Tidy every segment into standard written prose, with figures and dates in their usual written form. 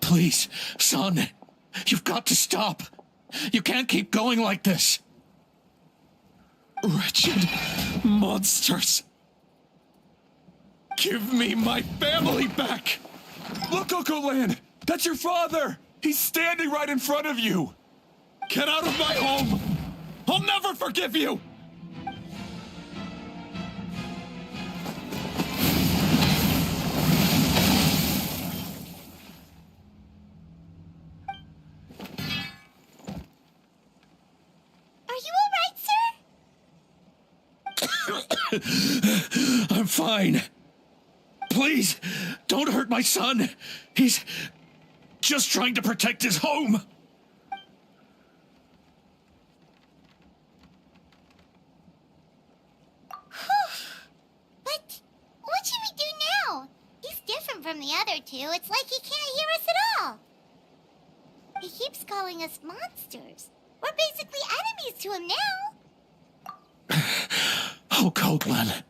Please, son, you've got to stop. You can't keep going like this. Wretched monsters. Give me my family back. Look, Uncle Lan, that's your father. He's standing right in front of you. Get out of my home. I'll never forgive you. I'm fine. Please, don't hurt my son. He's just trying to protect his home. But what should we do now? He's different from the other two. It's like he can't hear us at all. He keeps calling us monsters. We're basically enemies to him now. Oh, Copeland.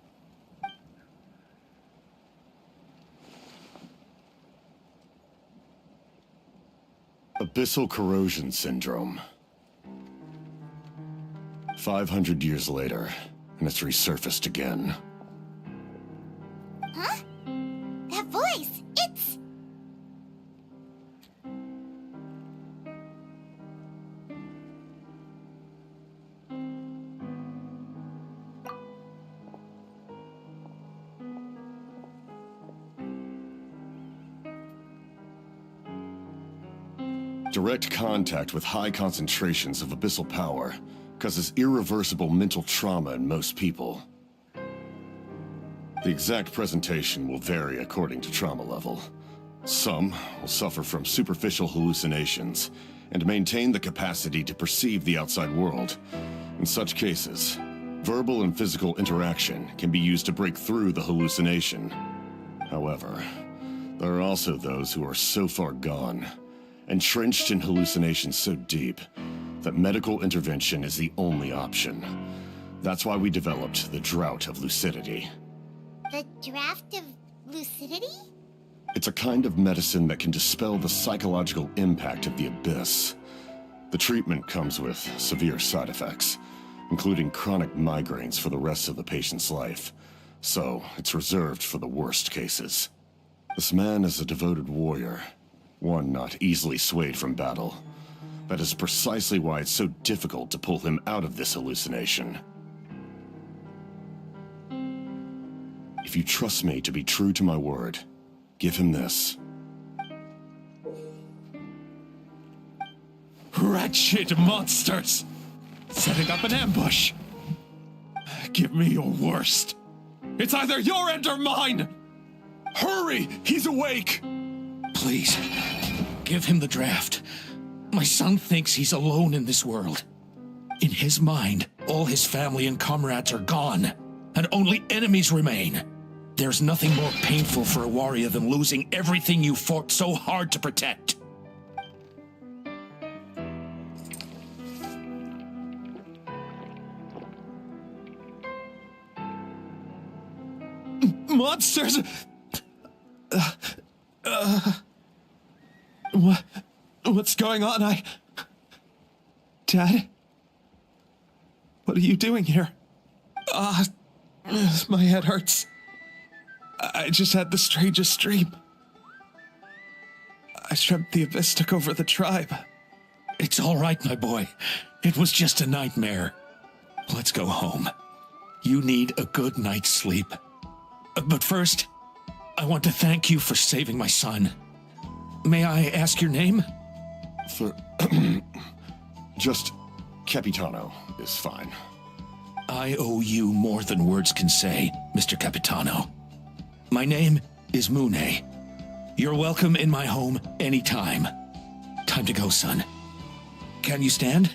Abyssal corrosion syndrome. 500 years later, and it's resurfaced again. Huh? That voice, it's... Direct contact with high concentrations of abyssal power causes irreversible mental trauma in most people. The exact presentation will vary according to trauma level. Some will suffer from superficial hallucinations and maintain the capacity to perceive the outside world. In such cases, verbal and physical interaction can be used to break through the hallucination. However, there are also those who are so far gone, entrenched in hallucinations so deep, that medical intervention is the only option. That's why we developed the Drought of Lucidity. The Draft of Lucidity? It's a kind of medicine that can dispel the psychological impact of the abyss. The treatment comes with severe side effects, including chronic migraines for the rest of the patient's life. So, it's reserved for the worst cases. This man is a devoted warrior, one not easily swayed from battle. That is precisely why it's so difficult to pull him out of this hallucination. If you trust me to be true to my word, give him this. Wretched monsters! Setting up an ambush! Give me your worst. It's either your end or mine! Hurry! He's awake! Please, give him the draft. My son thinks he's alone in this world. In his mind, all his family and comrades are gone, and only enemies remain. There's nothing more painful for a warrior than losing everything you fought so hard to protect. Monsters! What's going on? Dad? What are you doing here? My head hurts. I just had the strangest dream. I dreamt the Abyss took over the tribe. It's all right, my boy. It was just a nightmare. Let's go home. You need a good night's sleep. But first, I want to thank you for saving my son. May I ask your name? Just Capitano is fine. I owe you more than words can say, Mr. Capitano. My name is Mune. You're welcome in my home anytime. Time to go, son. Can you stand?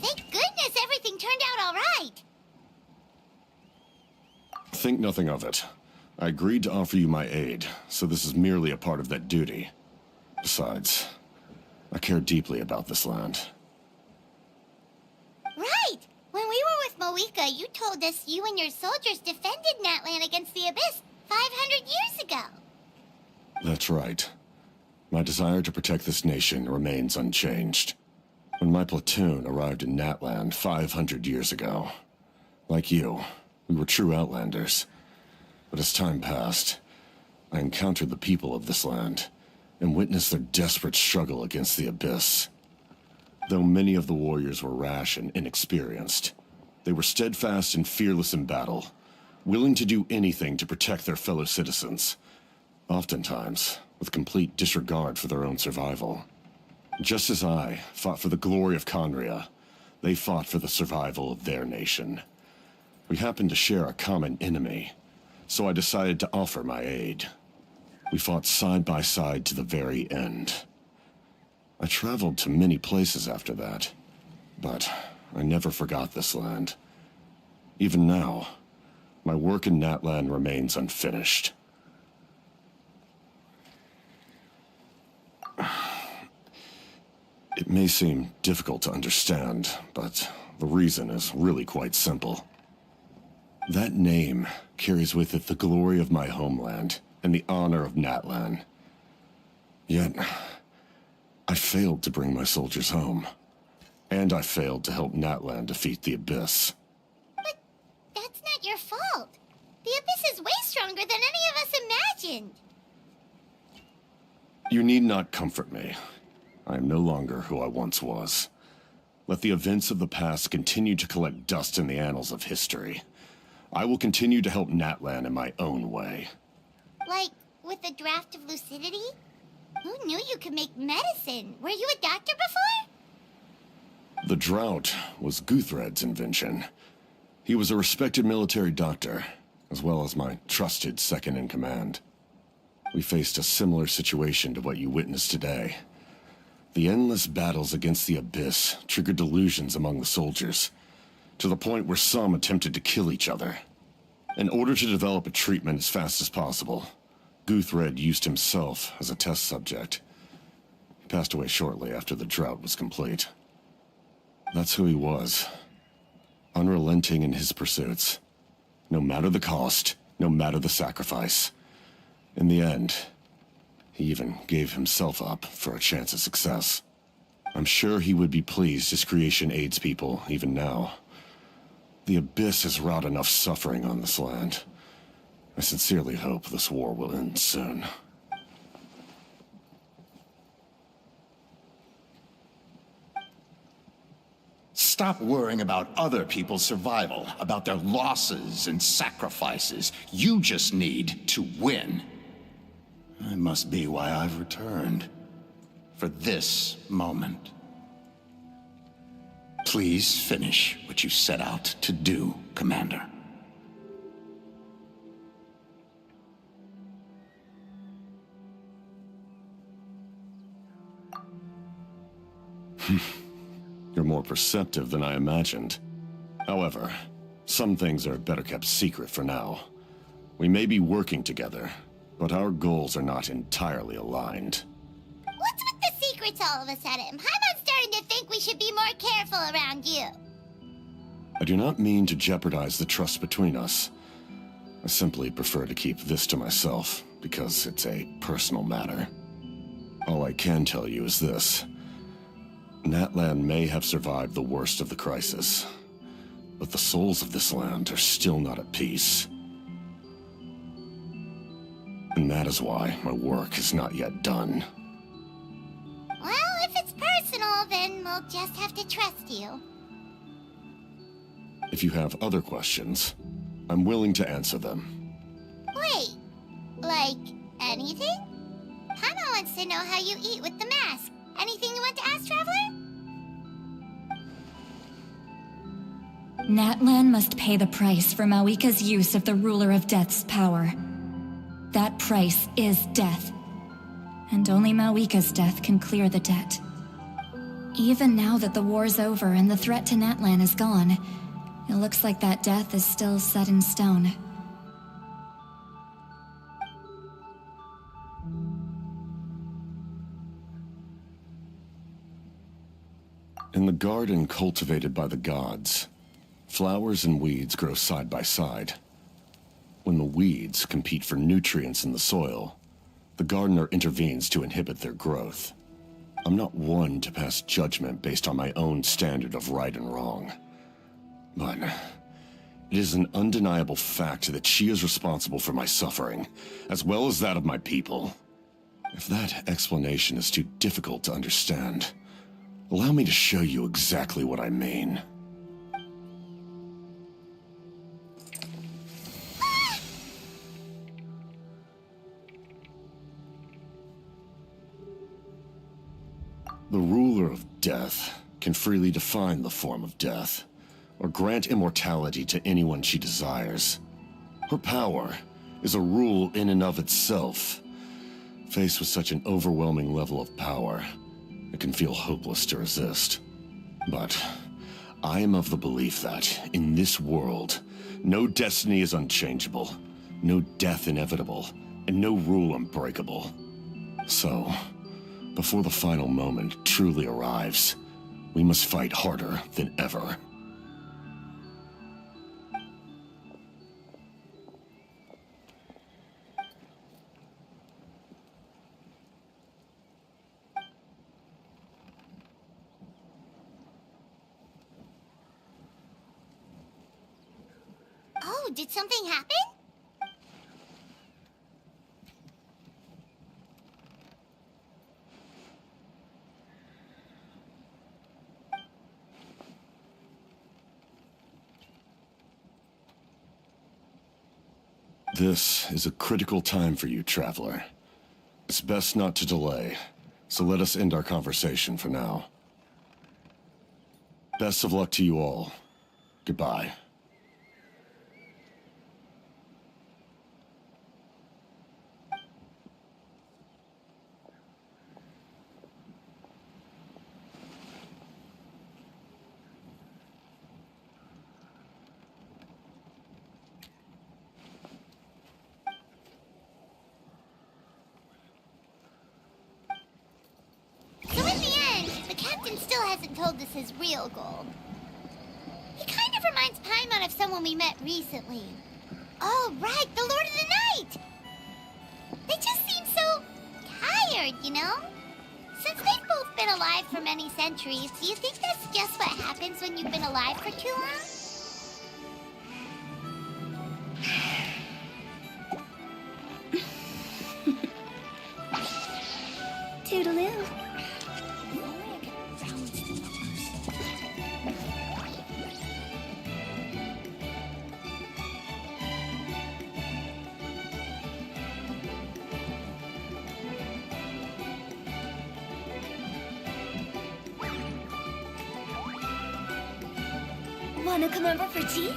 Thank goodness everything turned out all right. Think nothing of it. I agreed to offer you my aid, so this is merely a part of that duty. Besides, I care deeply about this land. Right! When we were with Moika, you told us you and your soldiers defended Natlan against the Abyss 500 years ago. That's right. My desire to protect this nation remains unchanged. When my platoon arrived in Natlan 500 years ago, like you, we were true outlanders. But as time passed, I encountered the people of this land and witnessed their desperate struggle against the Abyss. Though many of the warriors were rash and inexperienced, they were steadfast and fearless in battle, willing to do anything to protect their fellow citizens, oftentimes with complete disregard for their own survival. Just as I fought for the glory of Conria, they fought for the survival of their nation. We happened to share a common enemy, so I decided to offer my aid. We fought side by side to the very end. I traveled to many places after that, but I never forgot this land. Even now, my work in Natlan remains unfinished. It may seem difficult to understand, but the reason is really quite simple. That name carries with it the glory of my homeland and the honor of Natlan. Yet, I failed to bring my soldiers home. And I failed to help Natlan defeat the Abyss. But that's not your fault. The Abyss is way stronger than any of us imagined. You need not comfort me. I am no longer who I once was. Let the events of the past continue to collect dust in the annals of history. I will continue to help Natlan in my own way. Like, with the draft of lucidity? Who knew you could make medicine? Were you a doctor before? The drought was Guthred's invention. He was a respected military doctor, as well as my trusted second-in-command. We faced a similar situation to what you witnessed today. The endless battles against the Abyss triggered delusions among the soldiers, to the point where some attempted to kill each other. In order to develop a treatment as fast as possible, Guthred used himself as a test subject. He passed away shortly after the drought was complete. That's who he was. Unrelenting in his pursuits. No matter the cost, no matter the sacrifice. In the end, he even gave himself up for a chance at success. I'm sure he would be pleased his creation aids people even now. The Abyss has wrought enough suffering on this land. I sincerely hope this war will end soon. Stop worrying about other people's survival, about their losses and sacrifices. You just need to win. That must be why I've returned. For this moment. Please finish what you set out to do, Commander. You're more perceptive than I imagined. However, Some things are better kept secret for now. We may be working together, but our goals are not entirely aligned. What's with the secrets all of a sudden? I'm starting to think we should be more careful around you. I do not mean to jeopardize the trust between us. I simply prefer to keep this to myself, because it's a personal matter. All I can tell you is this. Natlan may have survived the worst of the crisis, but the souls of this land are still not at peace. And that is why my work is not yet done. Well, if it's personal, then we'll just have to trust you. If you have other questions, I'm willing to answer them. Wait, like anything? Paimon wants to know how you eat with the mask. Anything you want to ask, Traveler? Natlan must pay the price for Mawika's use of the Ruler of Death's power. That price is death. And only Mawika's death can clear the debt. Even now that the war's over and the threat to Natlan is gone, it looks like that death is still set in stone. In the garden cultivated by the gods, flowers and weeds grow side by side. When the weeds compete for nutrients in the soil, the gardener intervenes to inhibit their growth. I'm not one to pass judgment based on my own standard of right and wrong. But it is an undeniable fact that she is responsible for my suffering, as well as that of my people. If that explanation is too difficult to understand, allow me to show you exactly what I mean. The ruler of death can freely define the form of death, or grant immortality to anyone she desires. Her power is a rule in and of itself. Faced with such an overwhelming level of power, it can feel hopeless to resist. But I am of the belief that, in this world, no destiny is unchangeable, no death inevitable, and no rule unbreakable. So, before the final moment truly arrives, we must fight harder than ever. Oh, did something happen? This is a critical time for you, Traveler. It's best not to delay, so let us end our conversation for now. Best of luck to you all. Goodbye. So in the end, the captain still hasn't told us his real goal. He kind of reminds Paimon of someone we met recently. Oh, right, the Lord of the Night! They just seem so tired, you know? Since they've both been alive for many centuries, do you think that's just what happens when you've been alive for too long? Toodaloo. Wanna come over for tea?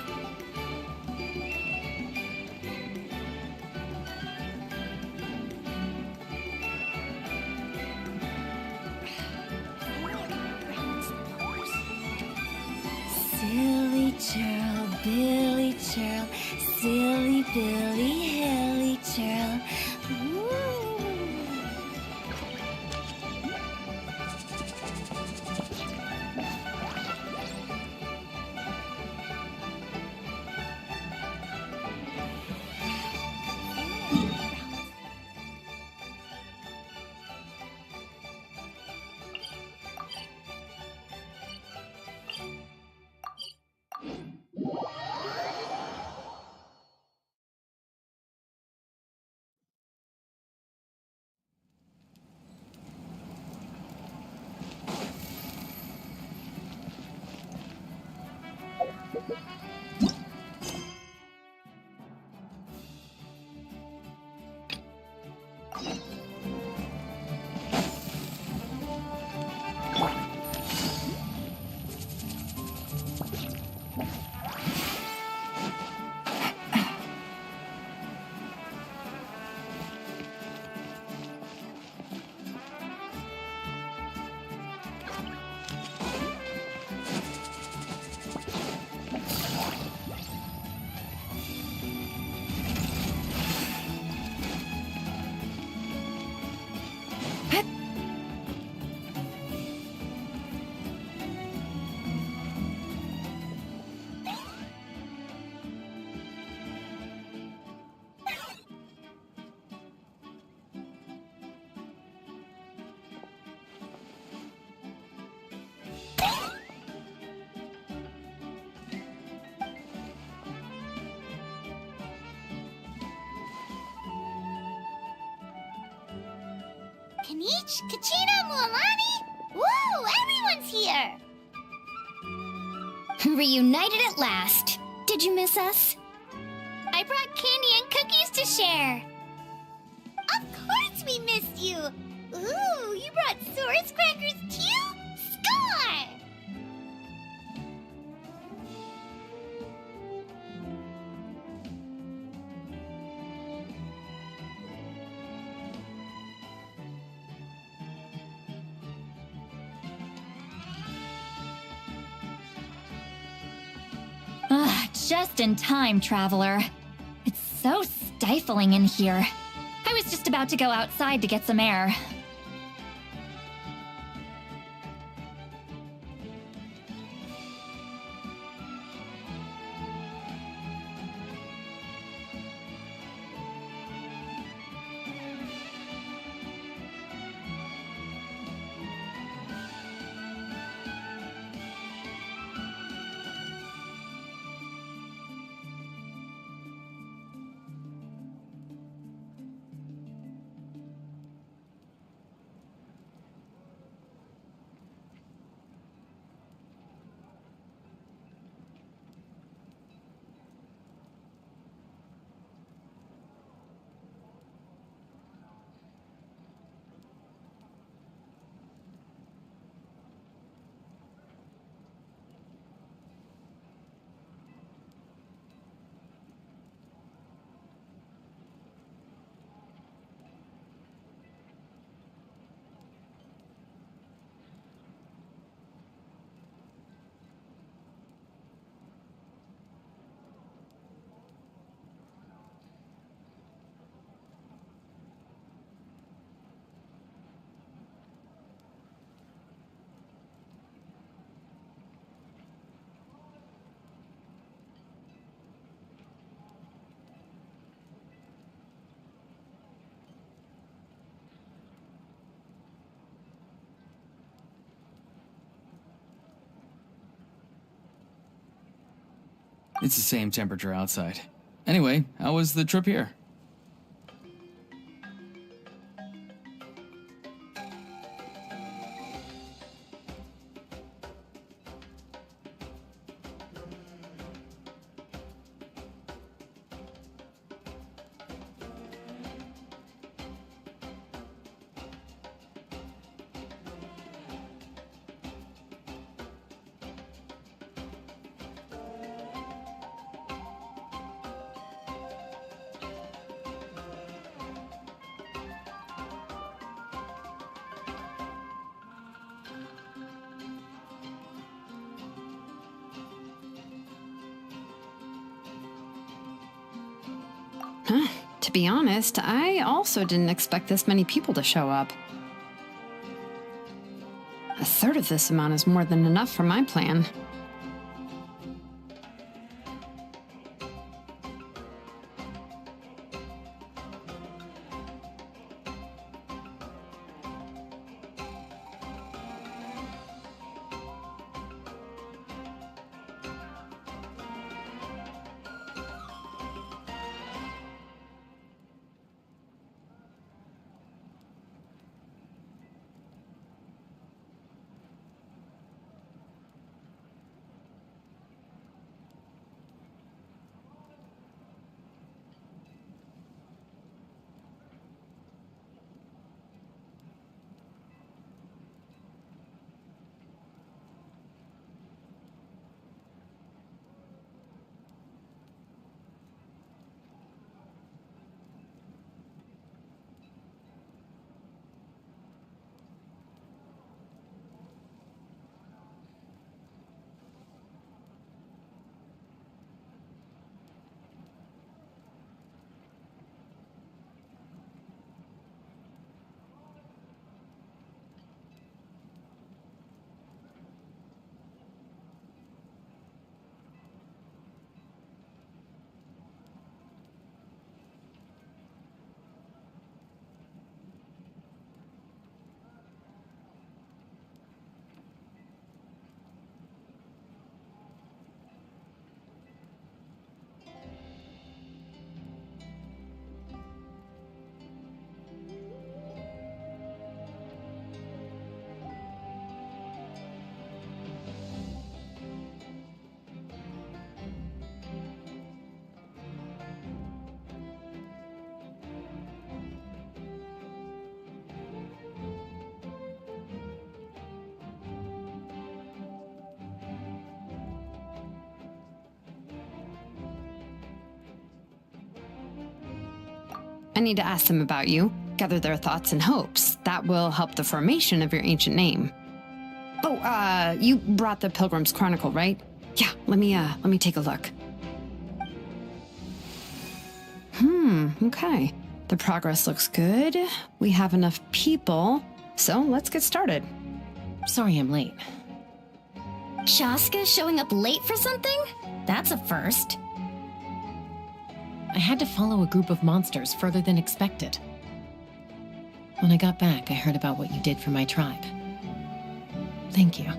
Silly Gerald Billy churl, silly Billy Hilly churl. Ooh. Kanich, Kachina, Mualani? Woo, everyone's here! Reunited at last. Did you miss us? I brought candy and cookies to share. Of course we missed you. Ooh, you brought Source crackers too? Score! Just in time, traveler. It's so stifling in here. I was just about to go outside to get some air. It's the same temperature outside. Anyway, how was the trip here? To be honest, I also didn't expect this many people to show up. A third of this amount is more than enough for my plan. I need to ask them about you, gather their thoughts and hopes. That will help the formation of your ancient name. Oh, you brought the Pilgrim's Chronicle, right? Yeah, let me take a look. Okay. The progress looks good. We have enough people, so let's get started. Sorry I'm late. Shaska showing up late for something? That's a first. I had to follow a group of monsters further than expected. When I got back, I heard about what you did for my tribe. Thank you.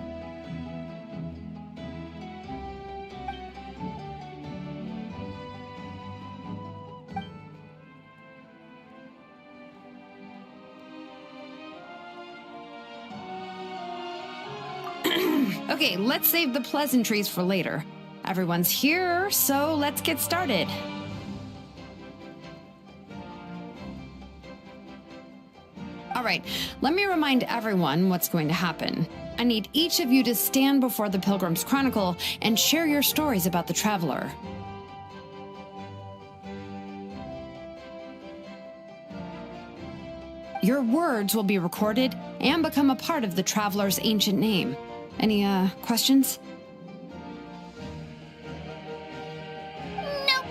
Okay, let's save the pleasantries for later. Everyone's here, so let's get started. All right, let me remind everyone what's going to happen. I need each of you to stand before the Pilgrim's Chronicle and share your stories about the Traveler. Your words will be recorded and become a part of the Traveler's ancient name. Any, questions? Nope.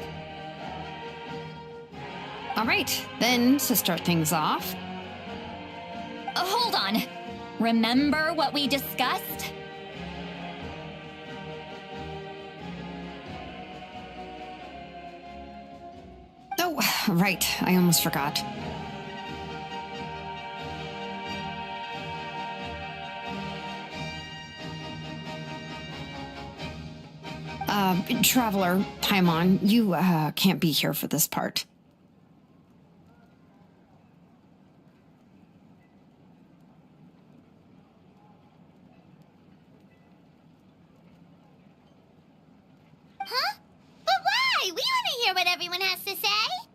All right, then to start things off, Hold on. Remember what we discussed? oh, right, I almost forgot. Traveler, Paimon, you, can't be here for this part. Huh? But why? We want to hear what everyone has to say.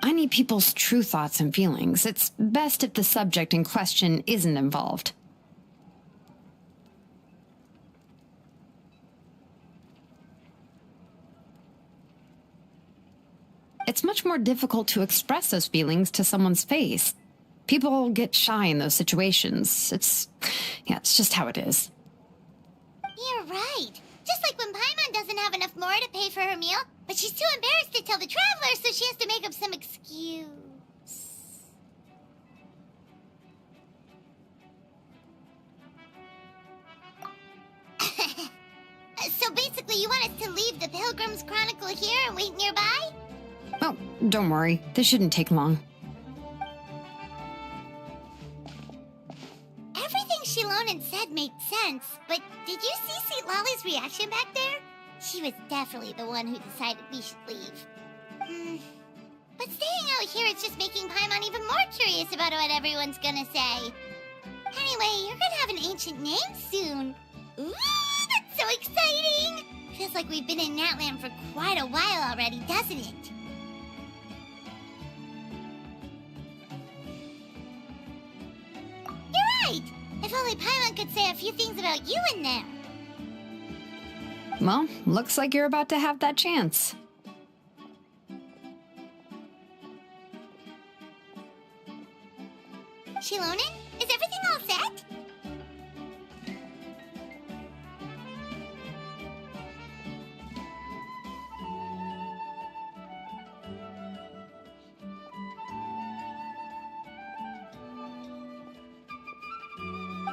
I many people's true thoughts and feelings. It's best if the subject in question isn't involved. It's much more difficult to express those feelings to someone's face. People get shy in those situations. It's just how it is. You're right. Just like when Paimon doesn't have enough more to pay for her meal, but she's too embarrassed to tell the traveler, so she has to make up some excuse. So basically, you want us to leave the Pilgrim's Chronicle here and wait nearby? Oh, don't worry. This shouldn't take long. Everything Shilonen said made sense, but did you see St. Lolly's reaction back there? She was definitely the one who decided we should leave. But staying out here is just making Paimon even more curious about what everyone's gonna say. Anyway, you're gonna have an ancient name soon. Ooh, that's so exciting! Feels like we've been in Natlan for quite a while already, doesn't it? You're right! If only Paimon could say a few things about you in there. Well, looks like you're about to have that chance. Shilonen, is everything all set?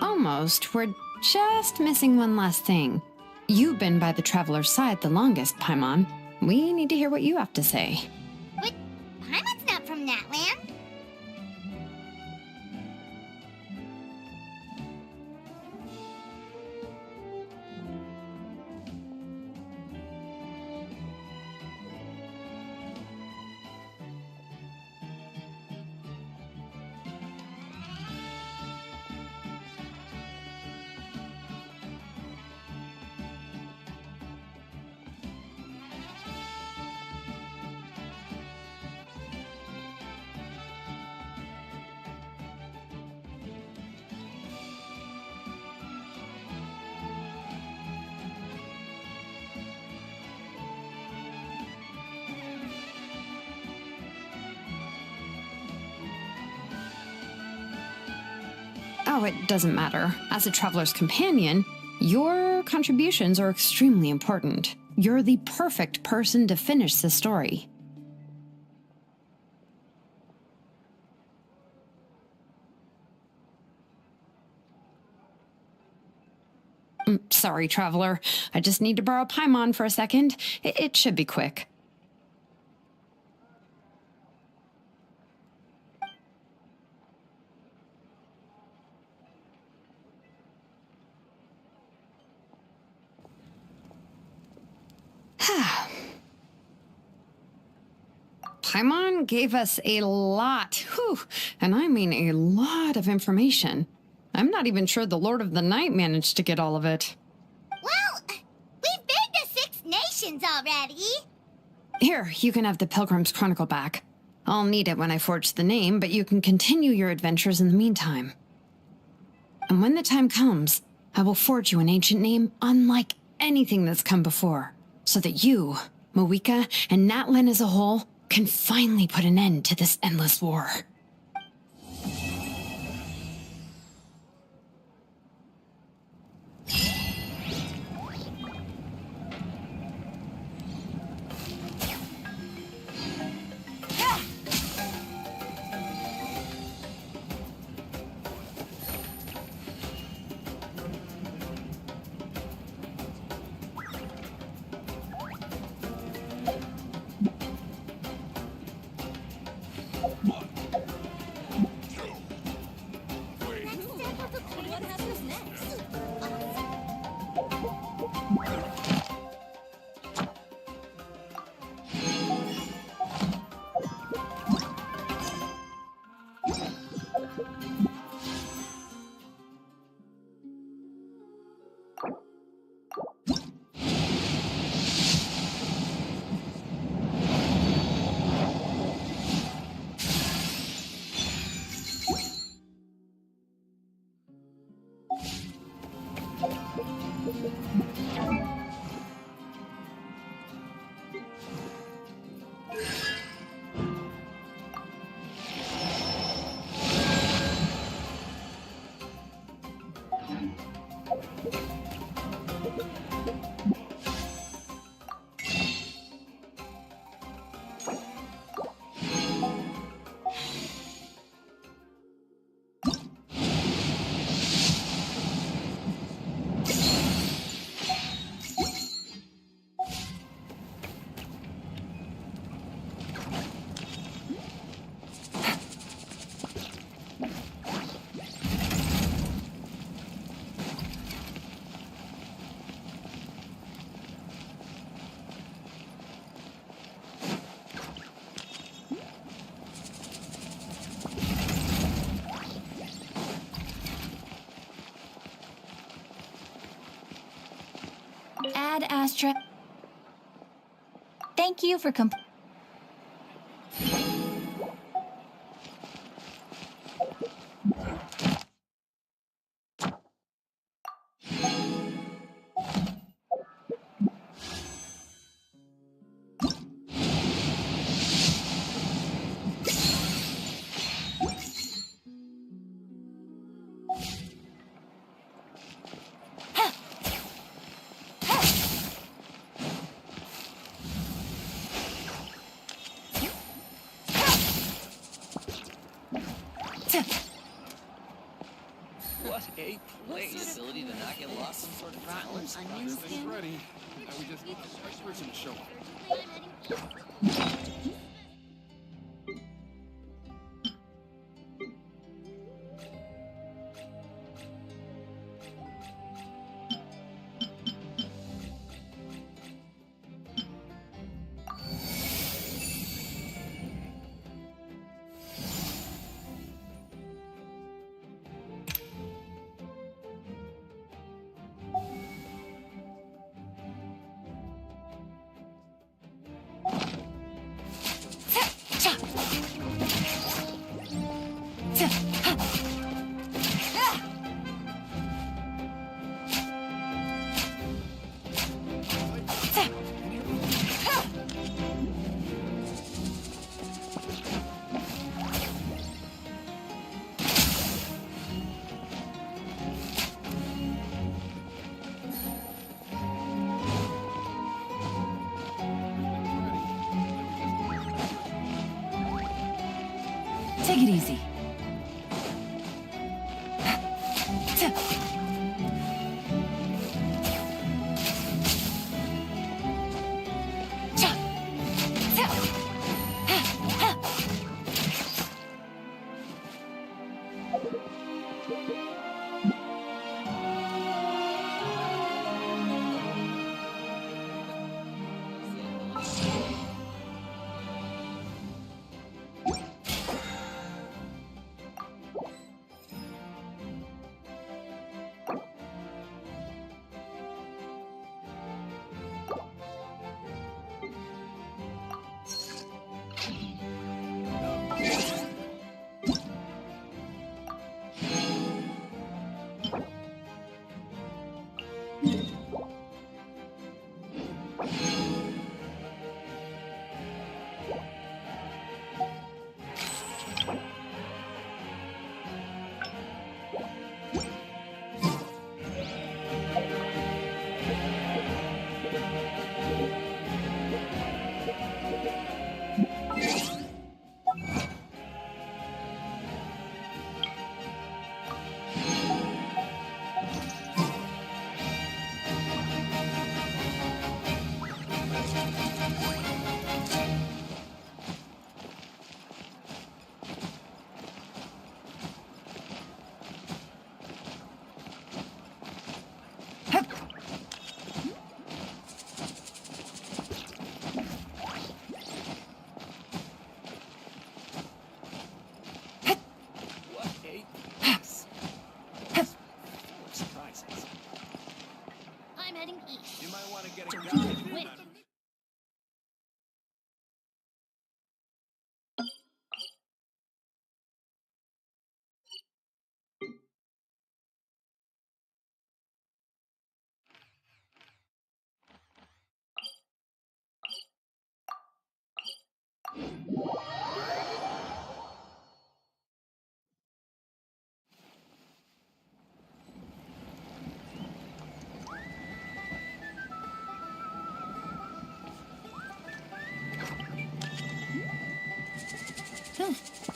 Almost. We're just missing one last thing. You've been by the Traveler's side the longest, Paimon. We need to hear what you have to say. But Paimon's not from Natlan. Oh, it doesn't matter. As a Traveler's companion, your contributions are extremely important. You're the perfect person to finish the story. Sorry, Traveler. I just need to borrow Paimon for a second. It should be quick. Paimon gave us a lot, and I mean a lot of information. I'm not even sure the Lord of the Night managed to get all of it. Well, we've been to 6 nations already. Here, you can have the Pilgrim's Chronicle back. I'll need it when I forge the name, but you can continue your adventures in the meantime. And when the time comes, I will forge you an ancient name unlike anything that's come before, so that you, Mawika, and Natlan as a whole can finally put an end to this endless war. Ad Astra. Thank you for What a place. The ability to not get lost in sort of violence. Everything's ready. Now we just need the right person to show up. Take it easy.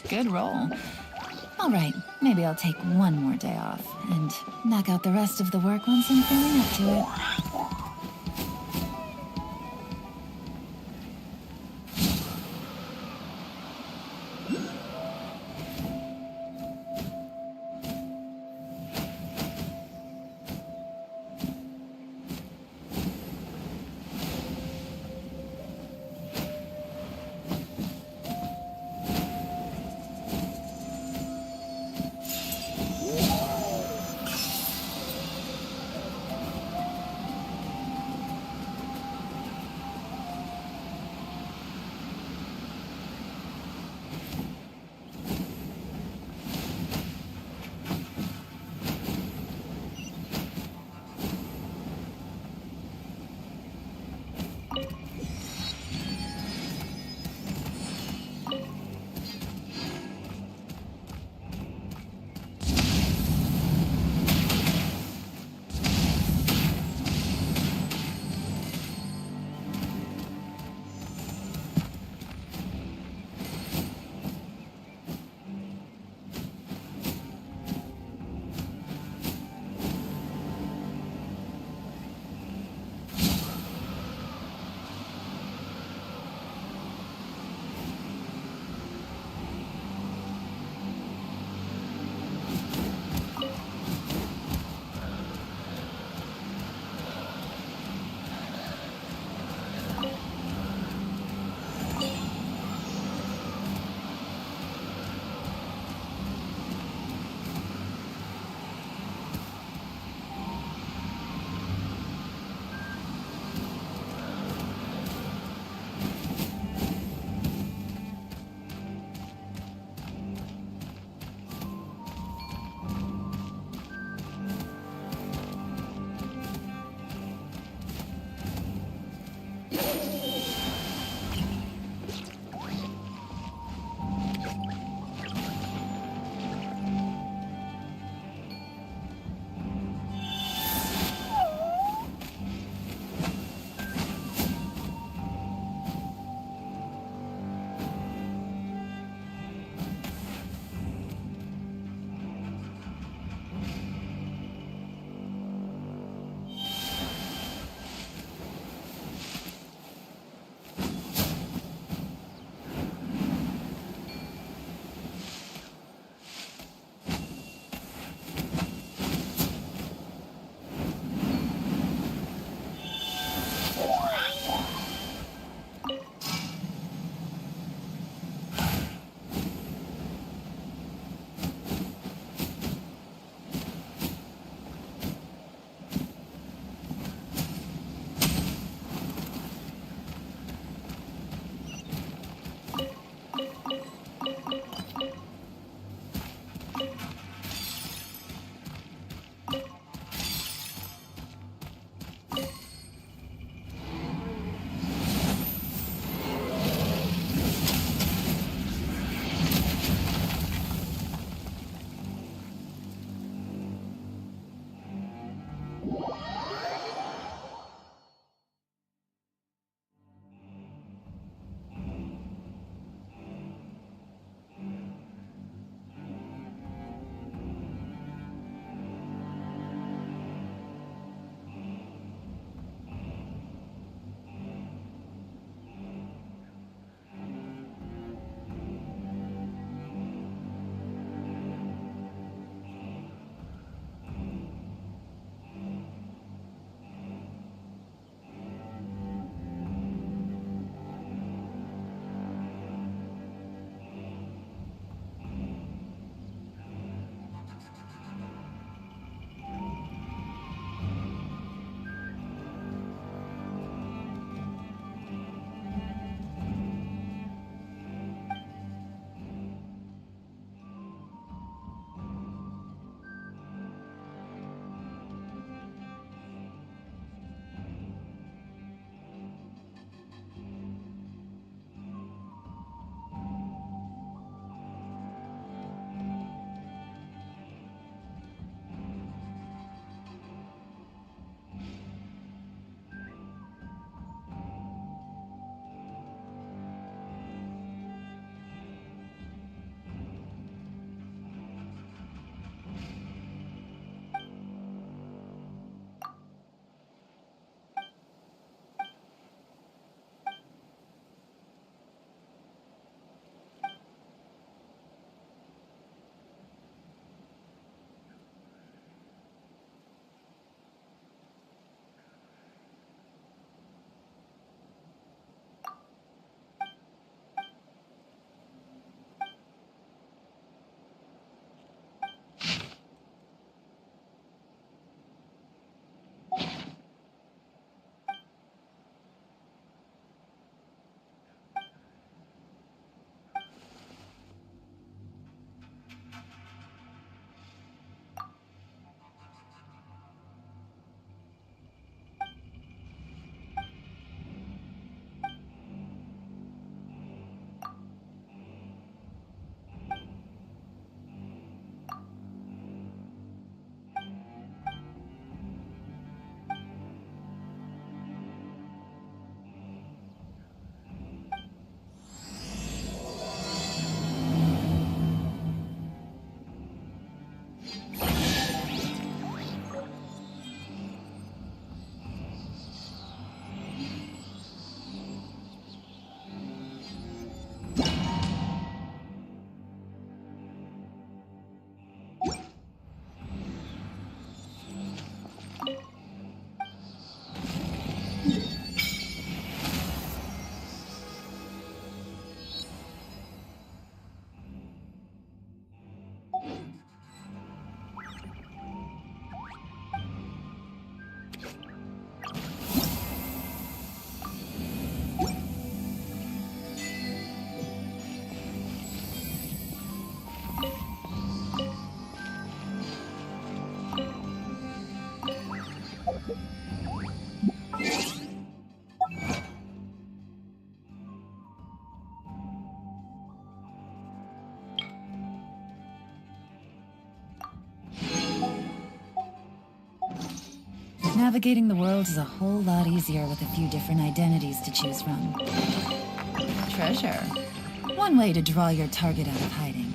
Good roll. All right, maybe I'll take one more day off and knock out the rest of the work once I'm feeling up to it. Navigating the world is a whole lot easier with a few different identities to choose from. Treasure. One way to draw your target out of hiding.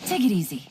Take it easy.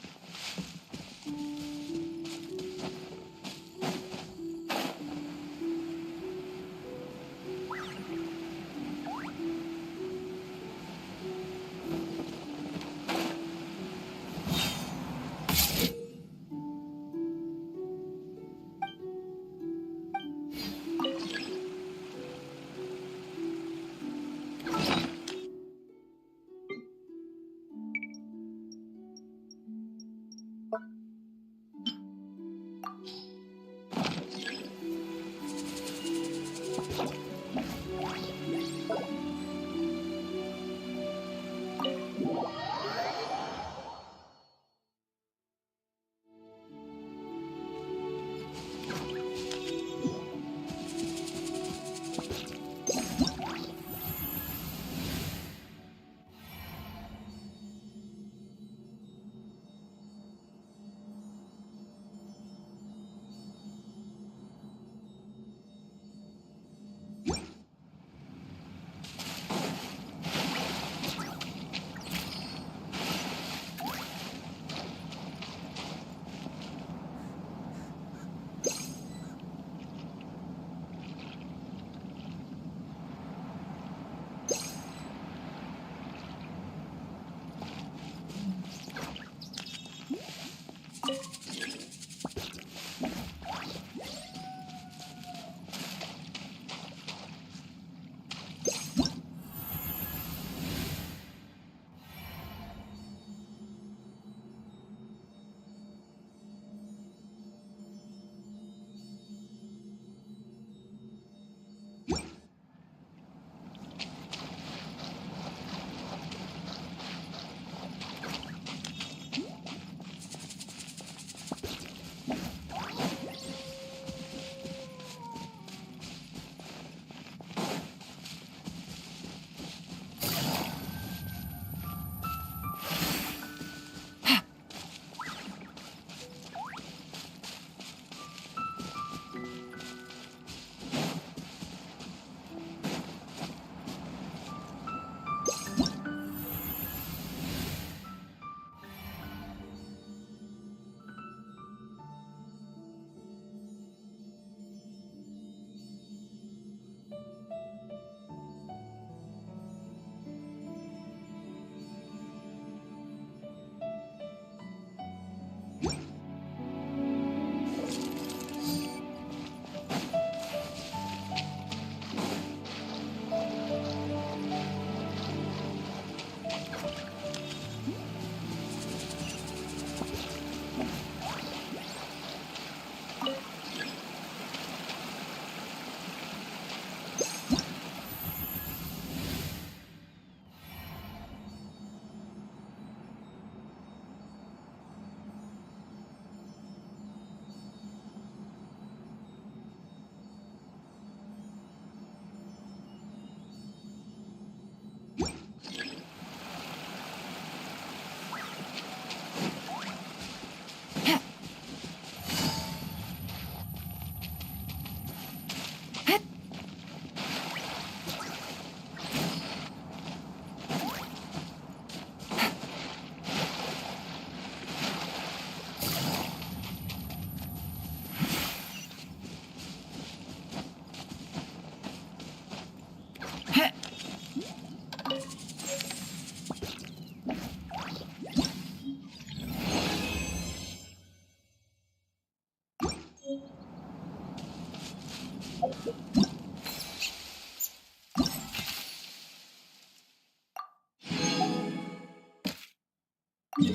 Take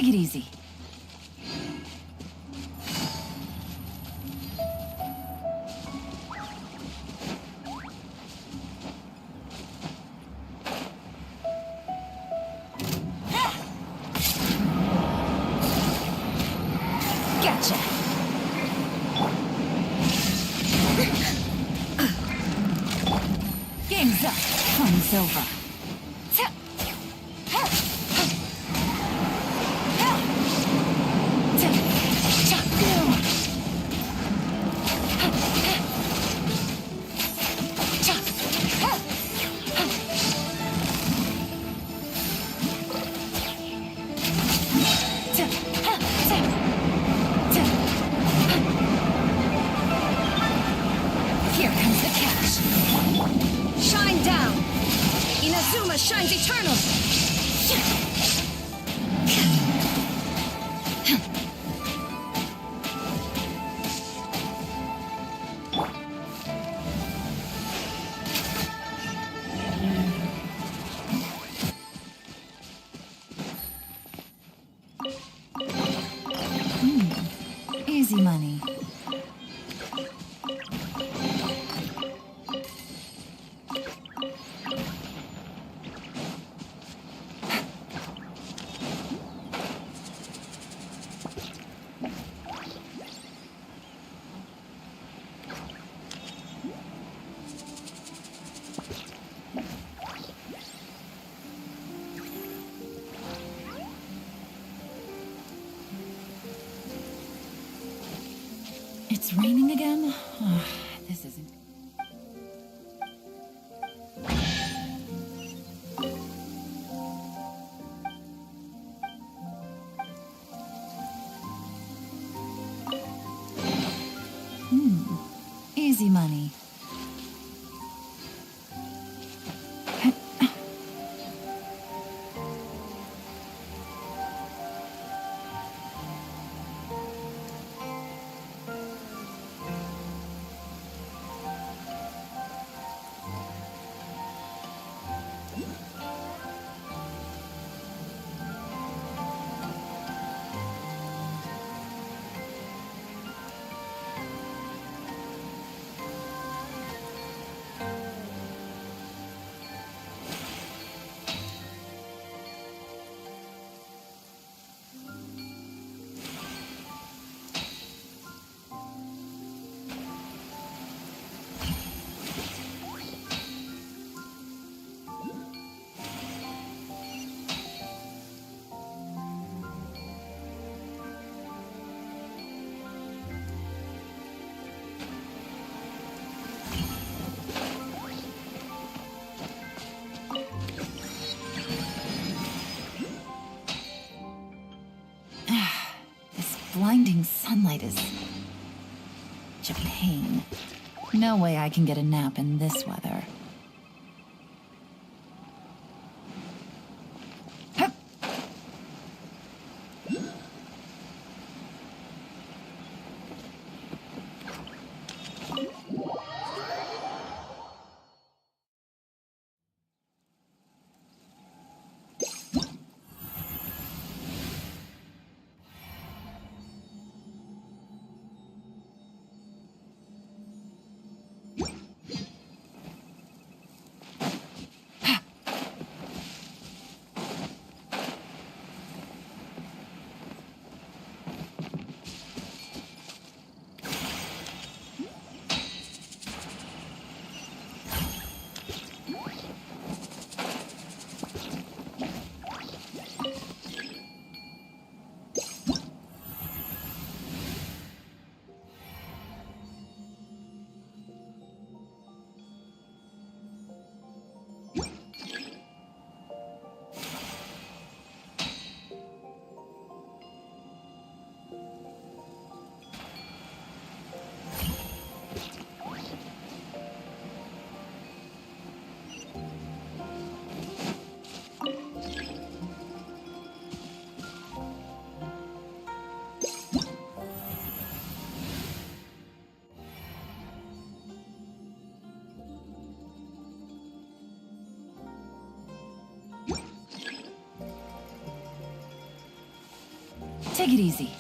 it easy. Gotcha. Game's up. Fun's over. Here comes the cash. Shine down! Inazuma shines eternal! Easy money. It's raining again? Oh, this isn't... Easy money. Blinding sunlight is such a pain. No way I can get a nap in this weather. Hup. Take it easy.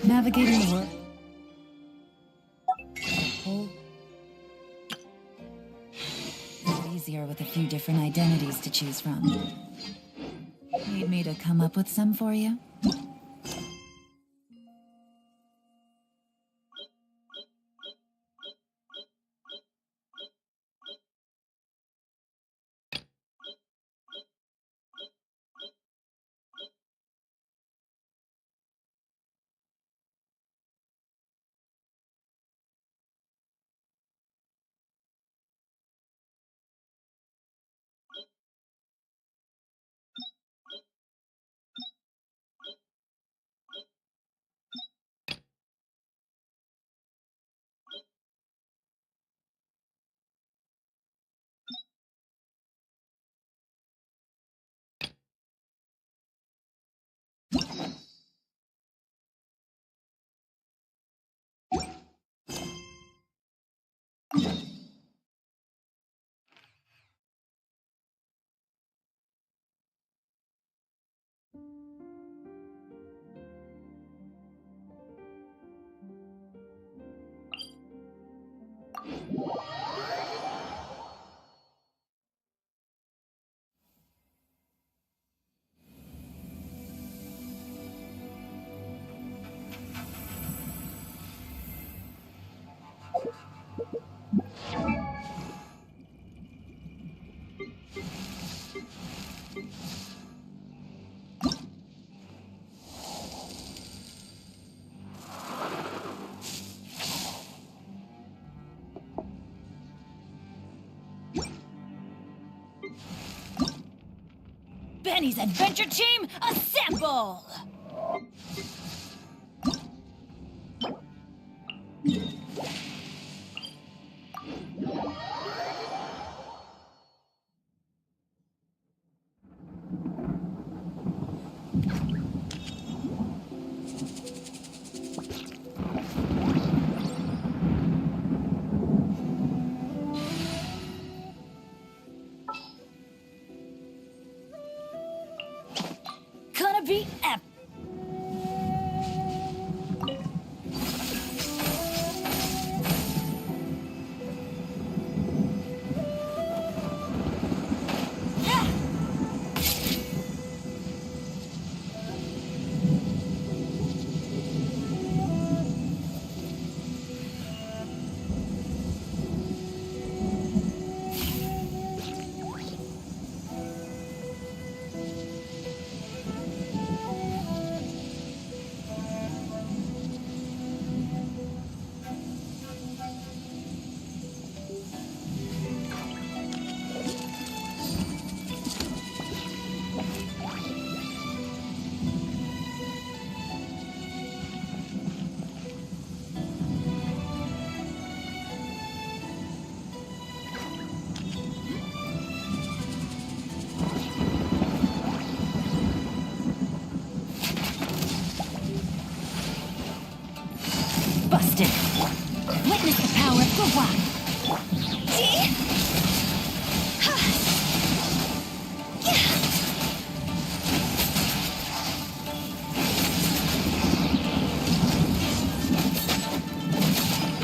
Navigating the world. Easier with a few different identities to choose from. Need me to come up with some for you? Benny's adventure team, assemble! Gonna be epic. Busted. Witness the power of the rock.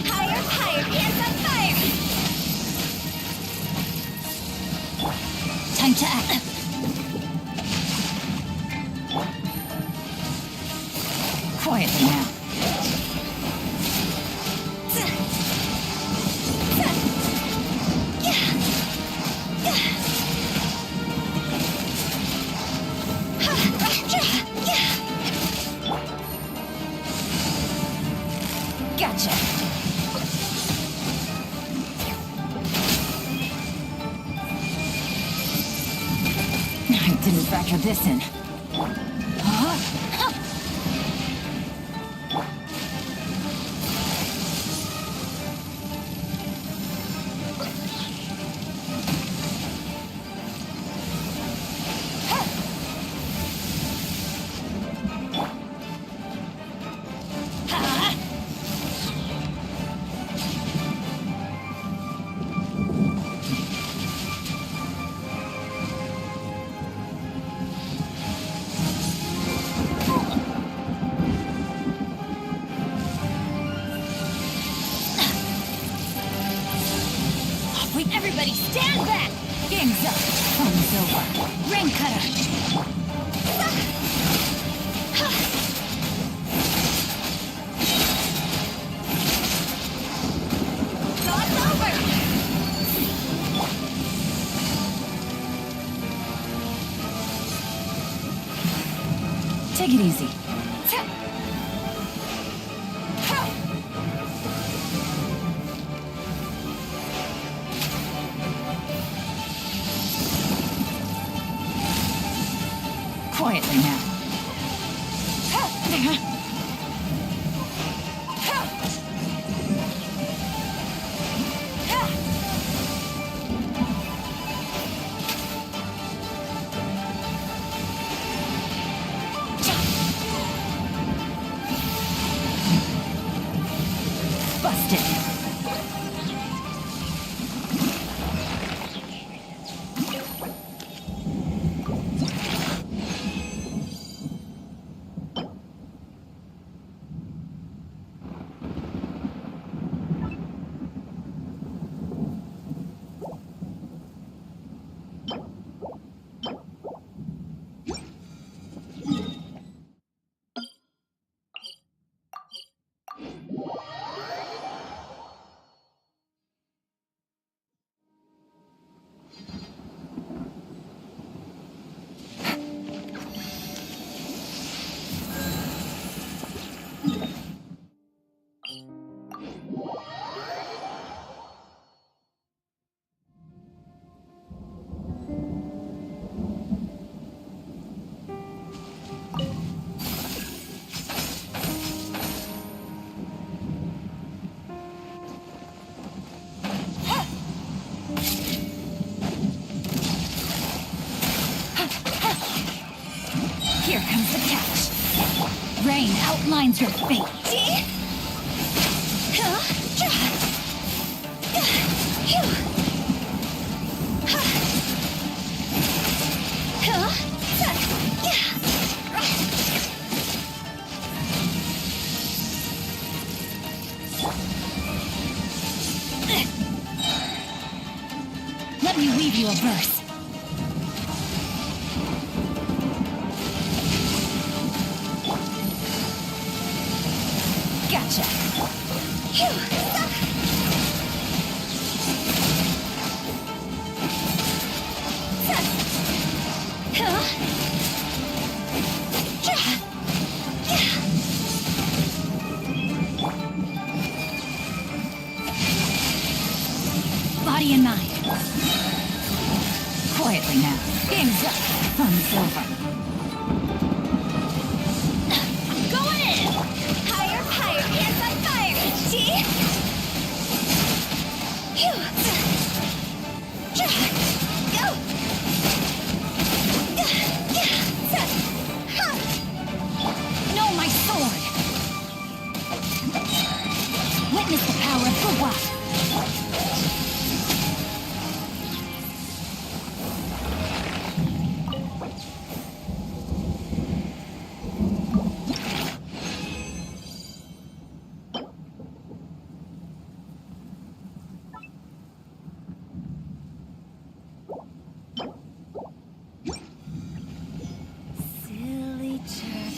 Higher, higher, hands on fire. Time to act. Quietly now. Gotcha. I didn't factor this in. Take it easy. Quietly now. Busted. Here comes the catch. Rain outlines your fate. Let me weave you a verse. Gotcha. Body and mind. Quietly now. Game's up. Fun's over. Going in! Higher, higher, hands on fire! See? Phew. Go! Know my sword. Witness the power of Fuwa. Silly chap.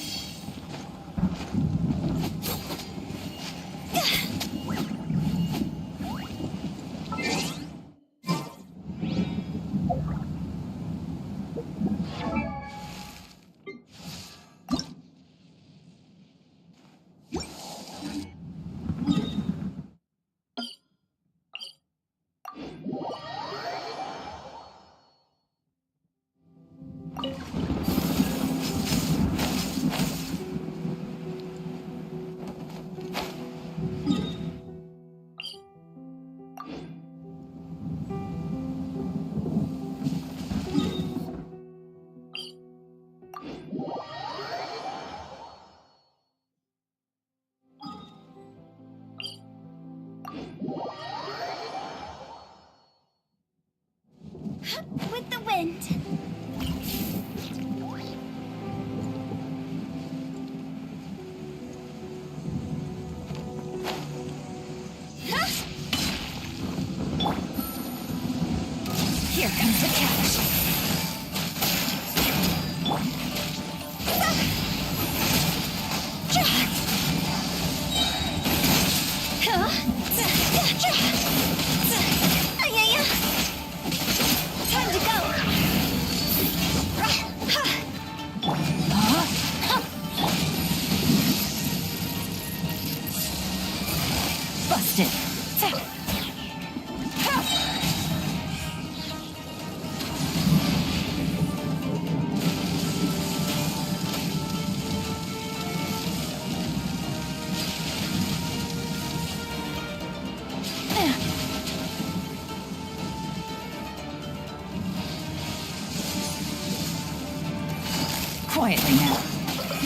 Quietly now.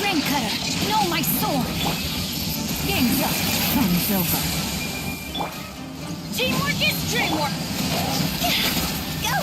Rain Cutter, no, my sword! Game's up. Fun's over. Teamwork is dreamwork! Go!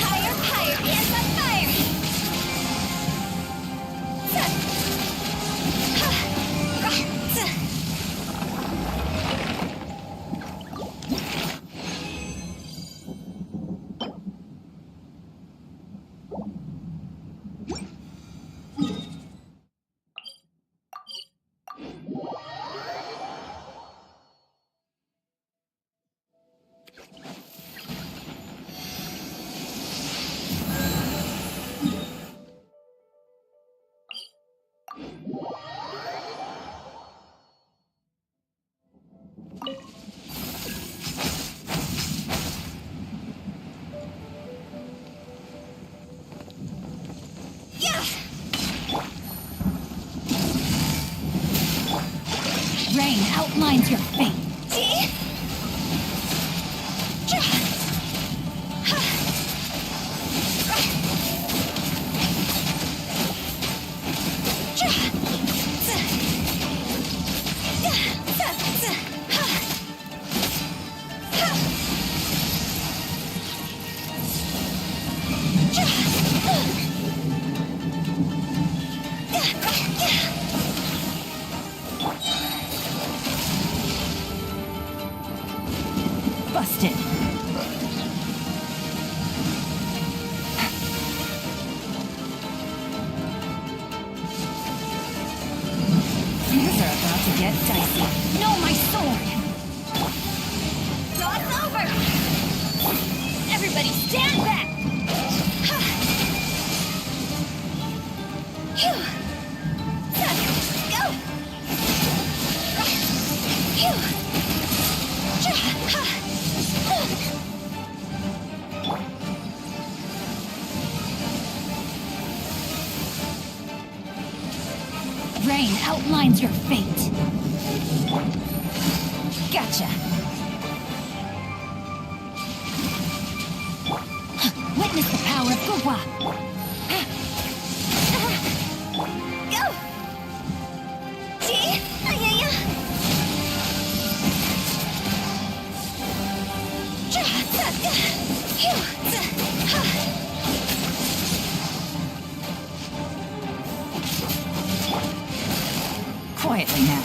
Higher, higher, hands on fire! Rain outlines your fate. Busted. Things are about to get dicey. No, my sword! Cross over! Everybody stand back! Phew. Go! Phew. Rain outlines your fate. Gotcha. Witness the power of Gugwa. Go! See? Ayaya! Quietly now.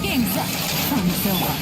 Game's up. Fun's over.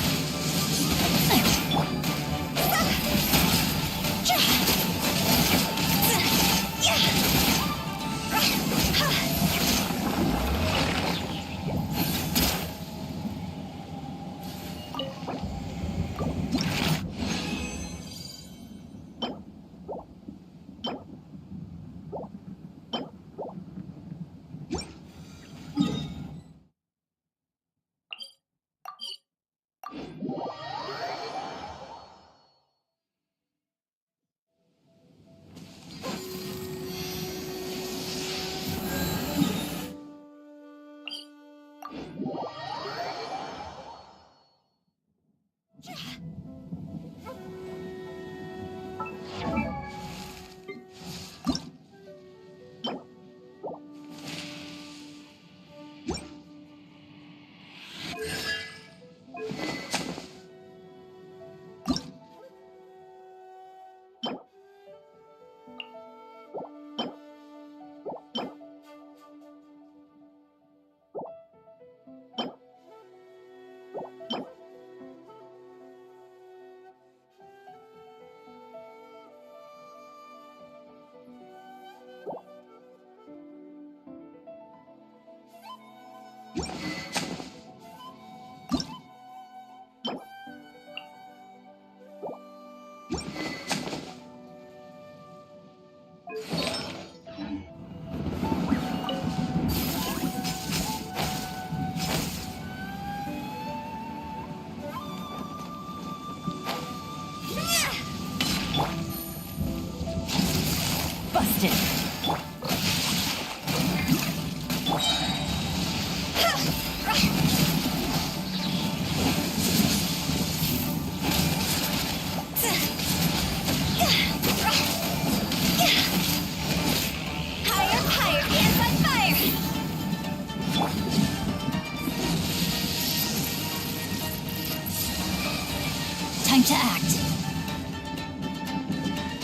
Time to act.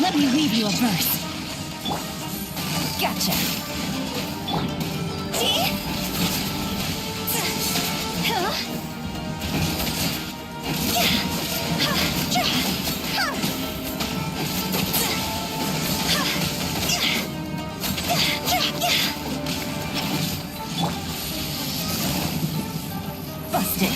Let me weave you a verse. Gotcha. See? Busted.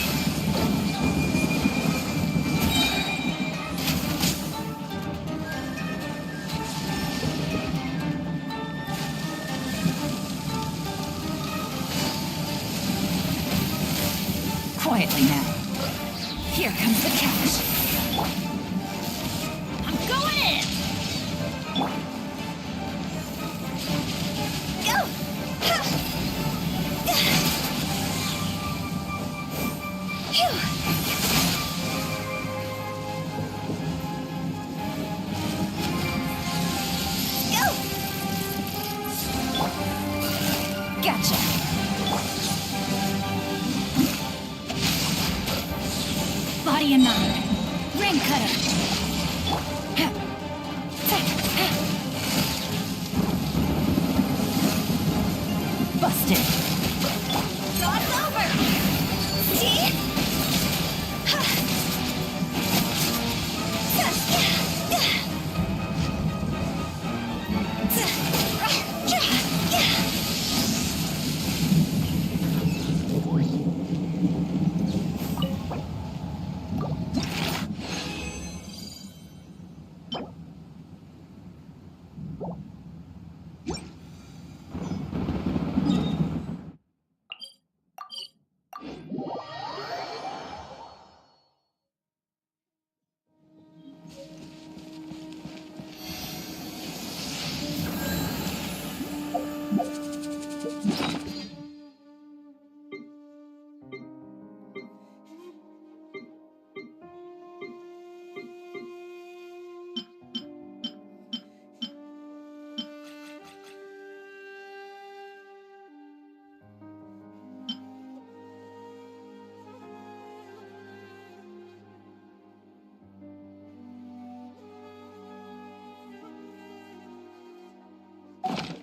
Quietly now. Here comes the cash. I'm going in! Go! Phew. Go! Gotcha. Body and mind. Ring cutter. Busted. God's over. See?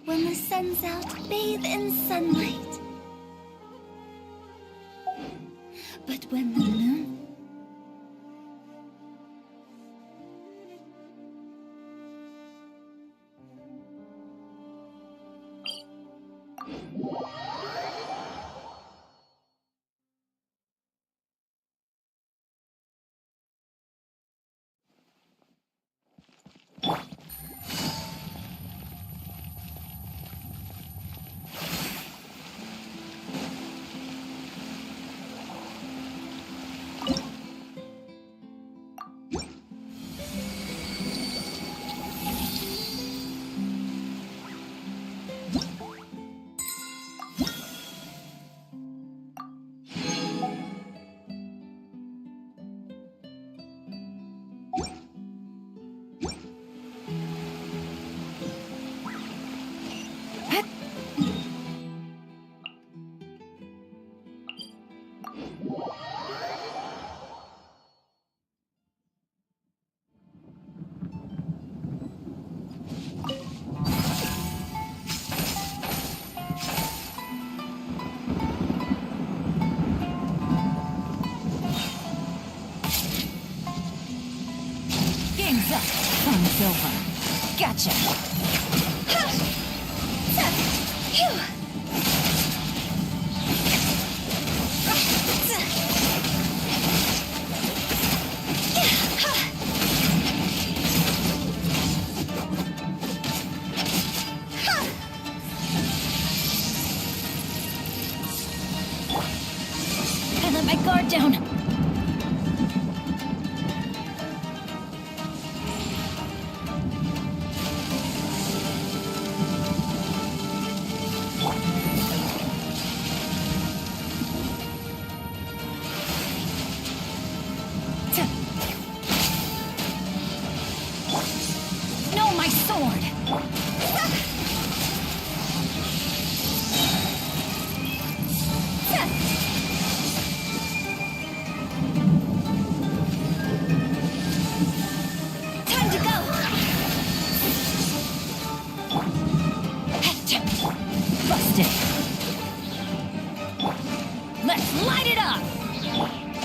When the sun's out, bathe in sunlight. But when the moon... Game's up. Fun's over. Gotcha. I let my guard down. No, my sword!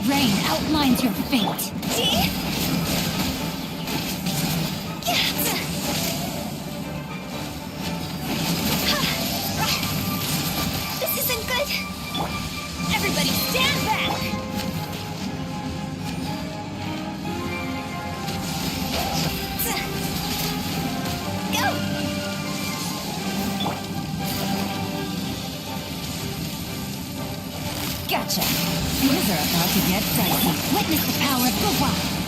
rain outlines your fate. This isn't good. Everybody stand back. Go. Gotcha. Things are about to get dicey. Witness the power of the wild.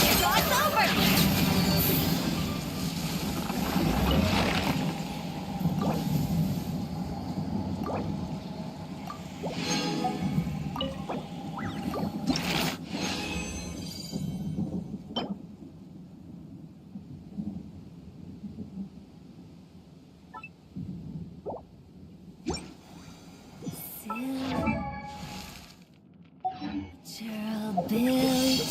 It's over. Billy,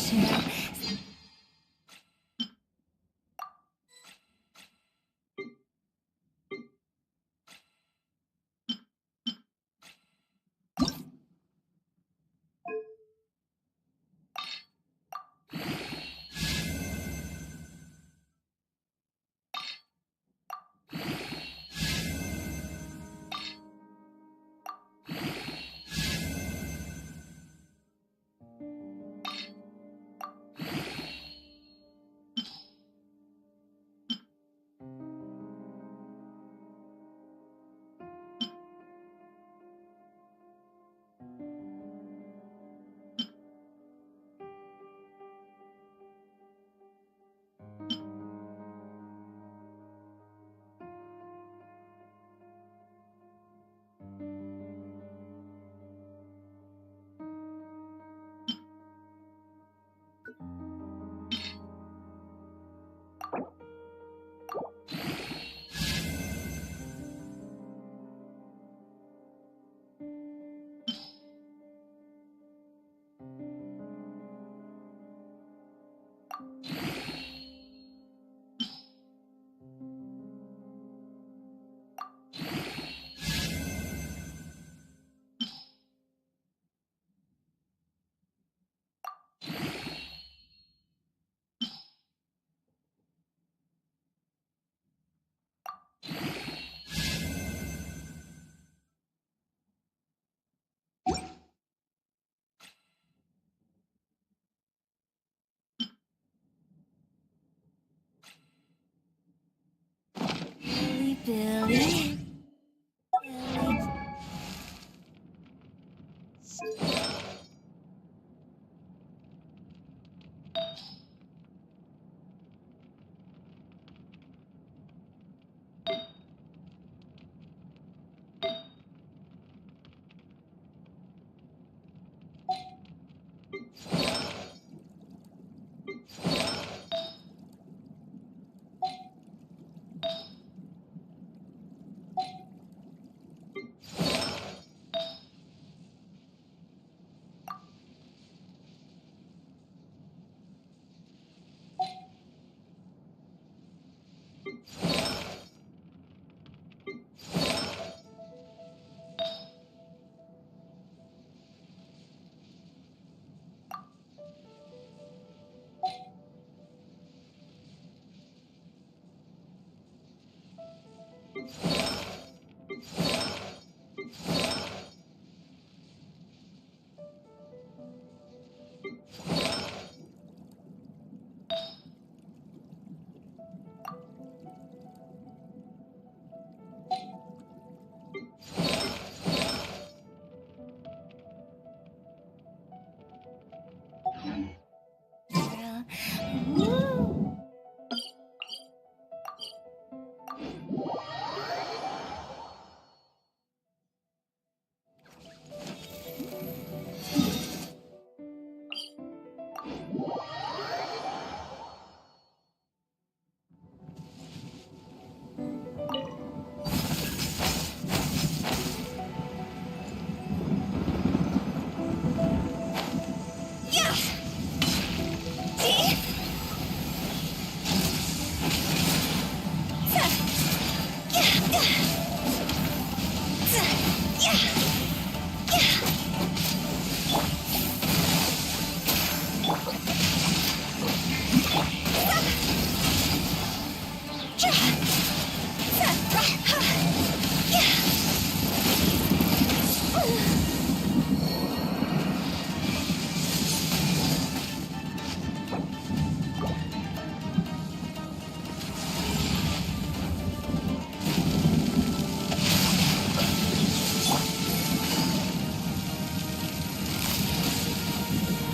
Billy.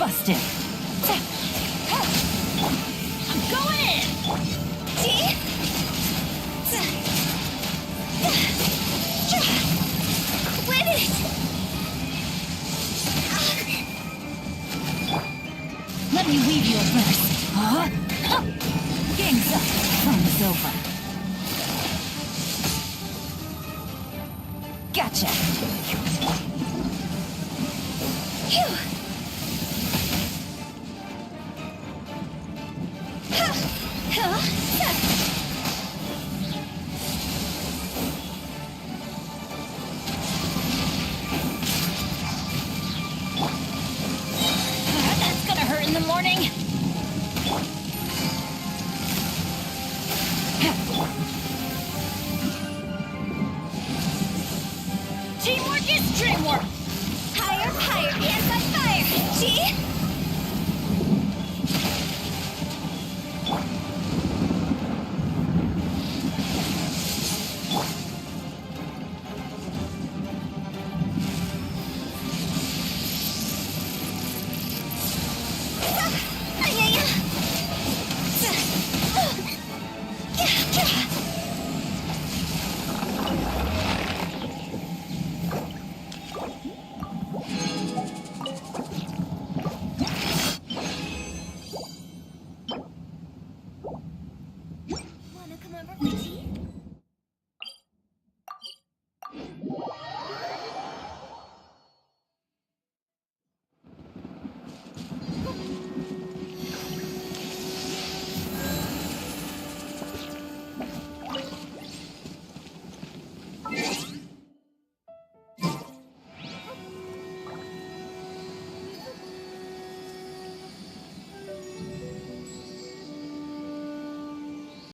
Busted. I'm going in! See? Quit it! Let me weave you a verse. Game's up. Fun is over. Gotcha. Phew! That's gonna hurt in the morning. Teamwork is dreamwork! Higher, higher, dance on fire! See? Wanna come over for tea?